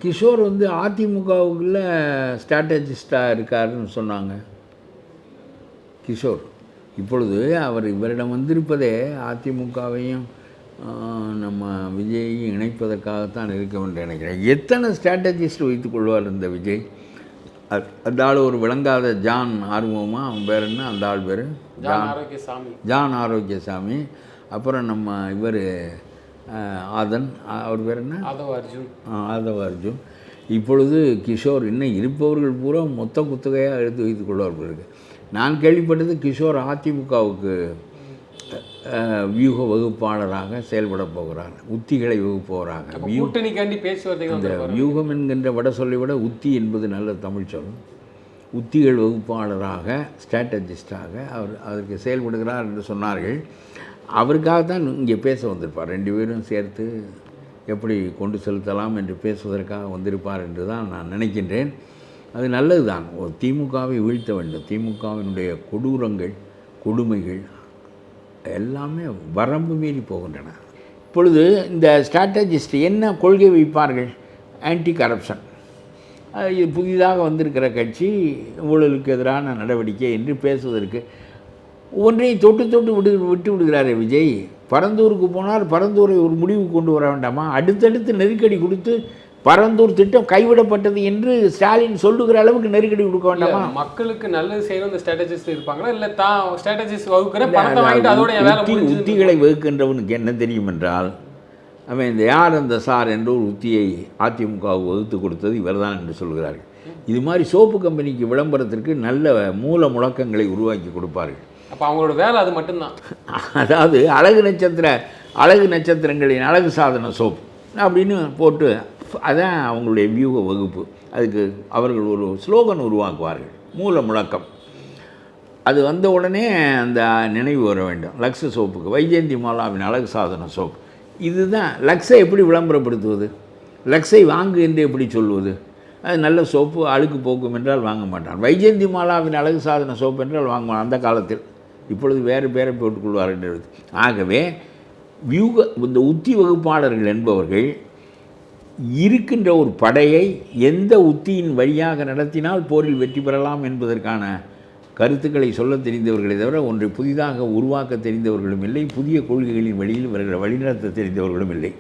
கிஷோர் வந்து அதிமுகவுக்குள்ள ஸ்ட்ராட்டஜிஸ்டாக இருக்காருன்னு சொன்னாங்க. கிஷோர் இப்பொழுது இவரிடம் வந்திருப்பதே அதிமுகவையும் நம்ம விஜயையும் இணைப்பதற்காகத்தான் இருக்க என்று நினைக்கிறேன். எத்தனை ஸ்ட்ராட்டஜிஸ்ட் வைத்துக் கொள்வார் இந்த விஜய்? அந்த ஆள் ஒரு விளங்காத ஜான் ஆர்வமா, அவன் பேர் என்ன, அந்த ஆள் பேர் ஜான் ஆரோக்கியசாமி. அப்புறம் நம்ம இவர் ஆதன், அவர் பேர் என்ன, ஆதவ அர்ஜுன். இப்பொழுது கிஷோர், இன்னும் இருப்பவர்கள் பூரா மொத்த குத்தகையாக எடுத்து வைத்துக் கொள்வார் பிறகு. நான் கேள்விப்பட்டது கிஷோர் அதிமுகவுக்கு வியூக வகுப்பாளராக செயல்பட போகிறார், உத்திகளை வகுப்பவராக. அந்த வியூகம் என்கின்ற வட சொல்லை விட உத்தி என்பது நல்ல தமிழ் சொல். உத்திகள் வகுப்பாளராக, ஸ்ட்ராட்டஜிஸ்டாக அவர் அதற்கு செயல்படுகிறார் என்று சொன்னார்கள். அவருக்காகத்தான் இங்கே பேச வந்திருப்பார். 2 பேரும் சேர்த்து எப்படி கொண்டு செலுத்தலாம் என்று பேசுவதற்காக வந்திருப்பார் என்று தான் நான் நினைக்கின்றேன். அது நல்லது தான். ஒரு திமுகவை வீழ்த்த வேண்டும். திமுகவினுடைய கொடூரங்கள், கொடுமைகள் எல்லாமே வரம்பு மீறி போகின்றன. இப்பொழுது இந்த ஸ்ட்ராட்டஜிஸ்ட் என்ன கொள்கை வைப்பார்கள்? Anti corruption. இது புதிதாக வந்திருக்கிற கட்சி, ஊழலுக்கு எதிரான நடவடிக்கை என்று பேசுவதற்கு ஒன்றையும் தொட்டு விட்டு விடுகிறாரே விஜய். பரந்தூருக்கு போனார், பரந்தூரை ஒரு முடிவு கொண்டு வர வேண்டாமா? அடுத்தடுத்து நெருக்கடி கொடுத்து பரந்தூர் திட்டம் கைவிடப்பட்டது என்று ஸ்டாலின் சொல்லுகிற அளவுக்கு நெருக்கடி கொடுக்க வேண்டாமா? மக்களுக்கு நல்லது செய்யணும் இந்த ஸ்ட்ராட்டஜிஸ்ட் இருப்பாங்களா, இல்லை தான் ஸ்ட்ராட்டஜிஸ்ட் வகுக்கிற பணத்தை வாங்கிட்டு அதோட உத்திகளை வகுக்கின்றவனுக்கு என்ன தெரியும் என்றால், அவன் இந்த யார் அந்த சார் என்ற ஒரு உத்தியை அதிமுகவுக்கு வகுத்து கொடுத்தது இவர்தான் என்று சொல்கிறார்கள். இது மாதிரி சோப்பு கம்பெனிக்கு விளம்பரத்திற்கு நல்ல மூல முழக்கங்களை உருவாக்கி கொடுப்பார்கள். அப்போ அவங்களோட வேலை அது மட்டும்தான். அதாவது அழகு நட்சத்திரங்களின் அழகு சாதன சோப்பு அப்படின்னு போட்டு, அதான் அவங்களுடைய வியூக வகுப்பு. அதுக்கு அவர்கள் ஒரு ஸ்லோகன் உருவாக்குவார்கள், மூல முழக்கம். அது வந்த உடனே அந்த நினைவு வர வேண்டும். லக்ஸ் சோப்புக்கு வைஜெயந்தி மாலாவின் அழகு சாதன சோப்பு. இதுதான் லக்ஸை எப்படி விளம்பரப்படுத்துவது? லக்ஸை வாங்கு என்று எப்படி சொல்வது? அது நல்ல சோப்பு, அழுக்கு போக்கும் என்றால் வாங்க மாட்டான். வைஜெயந்தி மாலாவின் அழகு சாதன சோப்பு என்றால் வாங்க மாட்டான் அந்த காலத்தில். இப்பொழுது வேறு பேரை போட்டுக்கொள்வார்கள். ஆகவே இந்த உத்தி வகுப்பாளர்கள் என்பவர்கள் இருக்கின்ற ஒரு படையை எந்த உத்தியின் வழியாக நடத்தினால் போரில் வெற்றி பெறலாம் என்பதற்கான கருத்துக்களை சொல்ல தெரிந்தவர்களை தவிர ஒன்றை புதிதாக உருவாக்க தெரிந்தவர்களும் இல்லை, புதிய கொள்கைகளின் வழியில் இவர்களை வழிநடத்த தெரிந்தவர்களும் இல்லை.